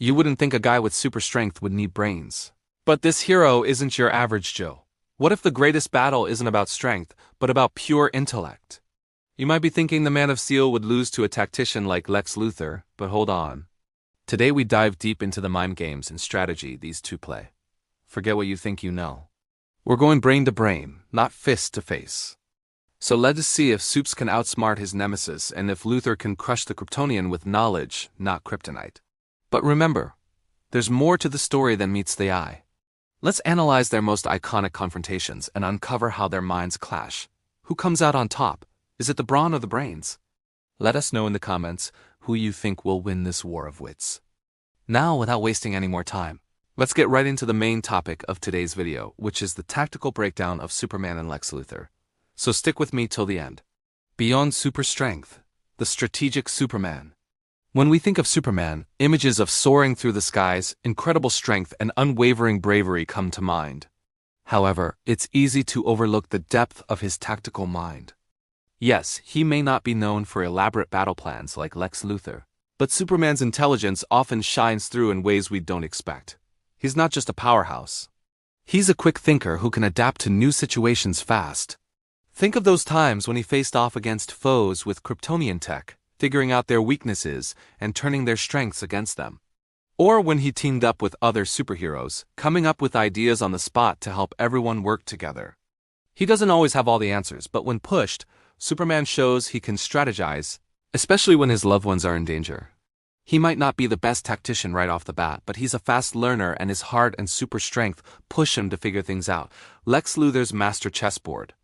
You wouldn't think a guy with super strength would need brains. But this hero isn't your average Joe. What if the greatest battle isn't about strength, but about pure intellect? You might be thinking the Man of Steel would lose to a tactician like Lex Luthor, but hold on. Today we dive deep into the mind games and strategy these two play. Forget what you think you know. We're going brain to brain, not fist to face. So let us see if Supes can outsmart his nemesis and if Luthor can crush the Kryptonian with knowledge, not kryptonite. But remember, there's more to the story than meets the eye. Let's analyze their most iconic confrontations and uncover how their minds clash. Who comes out on top? Is it the brawn or the brains? Let us know in the comments who you think will win this war of wits. Now, without wasting any more time, let's get right into the main topic of today's video, which is the tactical breakdown of Superman and Lex Luthor. So stick with me till the end. Beyond super strength, the strategic Superman. When we think of Superman, images of soaring through the skies, incredible strength, and unwavering bravery come to mind. However, it's easy to overlook the depth of his tactical mind. Yes, he may not be known for elaborate battle plans like Lex Luthor, but Superman's intelligence often shines through in ways we don't expect. He's not just a powerhouse. He's a quick thinker who can adapt to new situations fast. Think of those times when he faced off against foes with Kryptonian tech, figuring out their weaknesses and turning their strengths against them. Or when he teamed up with other superheroes, coming up with ideas on the spot to help everyone work together. He doesn't always have all the answers, but when pushed, Superman shows he can strategize, especially when his loved ones are in danger. He might not be the best tactician right off the bat, but he's a fast learner and his heart and super strength push him to figure things out. Lex Luthor's master chessboard.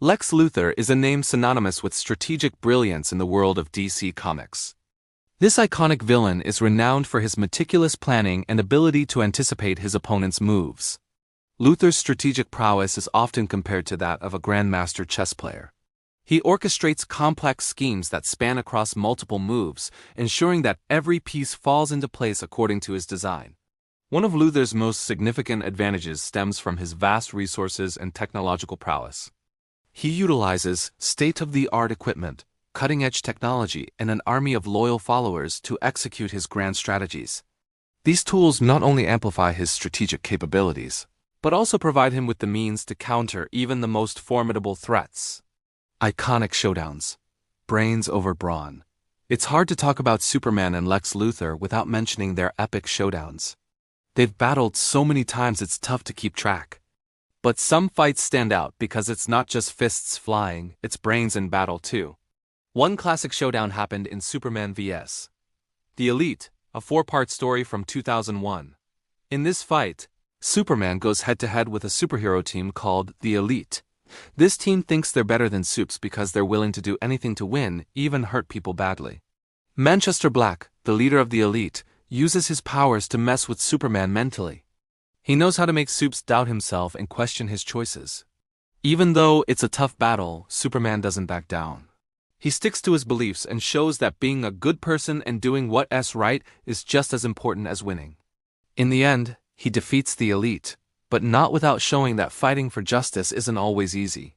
Lex Luthor is a name synonymous with strategic brilliance in the world of DC Comics. This iconic villain is renowned for his meticulous planning and ability to anticipate his opponent's moves. Luthor's strategic prowess is often compared to that of a grandmaster chess player. He orchestrates complex schemes that span across multiple moves, ensuring that every piece falls into place according to his design. One of Luthor's most significant advantages stems from his vast resources and technological prowess. He utilizes state-of-the-art equipment, cutting-edge technology, and an army of loyal followers to execute his grand strategies. These tools not only amplify his strategic capabilities, but also provide him with the means to counter even the most formidable threats. Iconic showdowns. Brains over brawn. It's hard to talk about Superman and Lex Luthor without mentioning their epic showdowns. They've battled so many times it's tough to keep track. But some fights stand out because it's not just fists flying, it's brains in battle too. One classic showdown happened in Superman vs. The Elite, a 4-part story from 2001. In this fight, Superman goes head-to-head with a superhero team called the Elite. This team thinks they're better than Supes because they're willing to do anything to win, even hurt people badly. Manchester Black, the leader of the Elite, uses his powers to mess with Superman mentally. He knows how to make Supes doubt himself and question his choices. Even though it's a tough battle, Superman doesn't back down. He sticks to his beliefs and shows that being a good person and doing what's right is just as important as winning. In the end, he defeats the Elite, but not without showing that fighting for justice isn't always easy.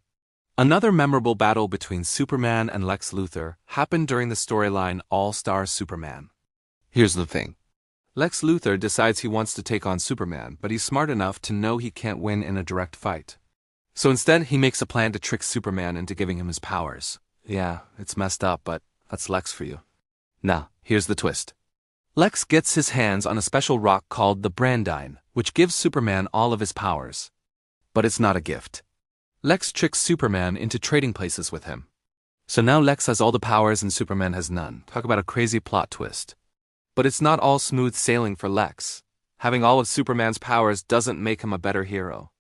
Another memorable battle between Superman and Lex Luthor happened during the storyline All-Star Superman. Here's the thing. Lex Luthor decides he wants to take on Superman, but he's smart enough to know he can't win in a direct fight. So instead, he makes a plan to trick Superman into giving him his powers. Yeah, it's messed up, but that's Lex for you. Now, here's the twist. Lex gets his hands on a special rock called the Brandine, which gives Superman all of his powers. But it's not a gift. Lex tricks Superman into trading places with him. So now Lex has all the powers and Superman has none. Talk about a crazy plot twist. But it's not all smooth sailing for Lex. Having all of Superman's powers doesn't make him a better hero.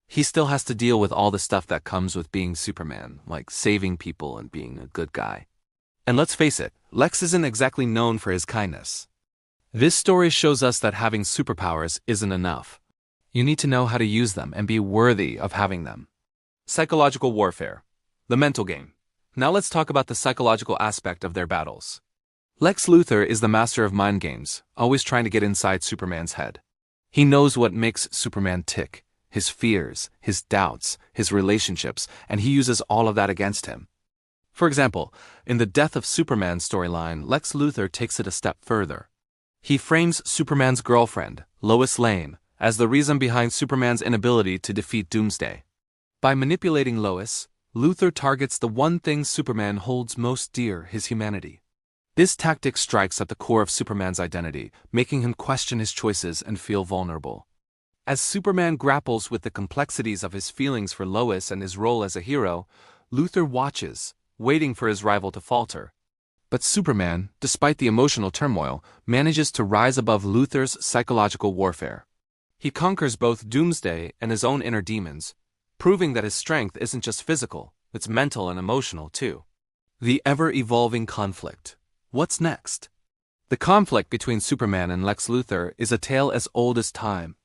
He still has to deal with all the stuff that comes with being Superman, like saving people and being a good guy. And let's face it, Lex isn't exactly known for his kindness. This story shows us that having superpowers isn't enough. You need to know how to use them and be worthy of having them. Psychological warfare. The mental game. Now let's talk about the psychological aspect of their battles. Lex Luthor is the master of mind games, always trying to get inside Superman's head. He knows what makes Superman tick, his fears, his doubts, his relationships, and he uses all of that against him. For example, in the Death of Superman storyline, Lex Luthor takes it a step further. He frames Superman's girlfriend, Lois Lane, as the reason behind Superman's inability to defeat Doomsday. By manipulating Lois, Luthor targets the one thing Superman holds most dear, his humanity. This tactic strikes at the core of Superman's identity, making him question his choices and feel vulnerable. As Superman grapples with the complexities of his feelings for Lois and his role as a hero, Luthor watches, waiting for his rival to falter. But Superman, despite the emotional turmoil, manages to rise above Luthor's psychological warfare. He conquers both Doomsday and his own inner demons, proving that his strength isn't just physical, it's mental and emotional too. The ever-evolving conflict. What's next? The conflict between Superman and Lex Luthor is a tale as old as time.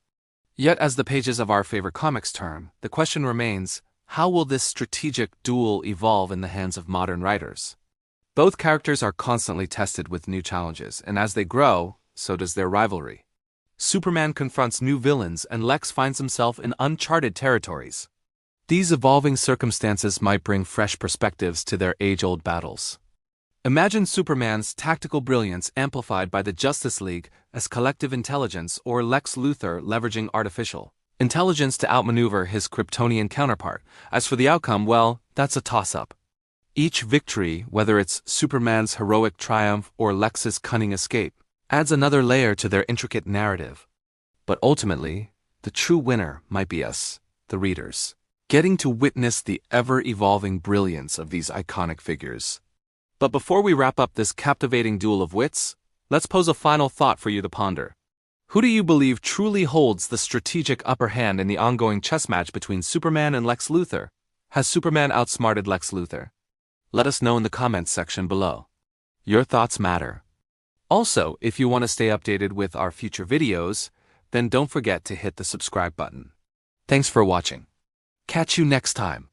Yet as the pages of our favorite comics turn, the question remains, how will this strategic duel evolve in the hands of modern writers? Both characters are constantly tested with new challenges, and as they grow, so does their rivalry. Superman confronts new villains and Lex finds himself in uncharted territories. These evolving circumstances might bring fresh perspectives to their age-old battles. Imagine Superman's tactical brilliance amplified by the Justice League as collective intelligence, or Lex Luthor leveraging artificial intelligence to outmaneuver his Kryptonian counterpart. As for the outcome, well, that's a toss-up. Each victory, whether it's Superman's heroic triumph or Lex's cunning escape, adds another layer to their intricate narrative. But ultimately, the true winner might be us, the readers, getting to witness the ever-evolving brilliance of these iconic figures. But before we wrap up this captivating duel of wits, let's pose a final thought for you to ponder. Who do you believe truly holds the strategic upper hand in the ongoing chess match between Superman and Lex Luthor? Has Superman outsmarted Lex Luthor? Let us know in the comments section below. Your thoughts matter. Also, if you want to stay updated with our future videos, then don't forget to hit the subscribe button. Thanks for watching. Catch you next time.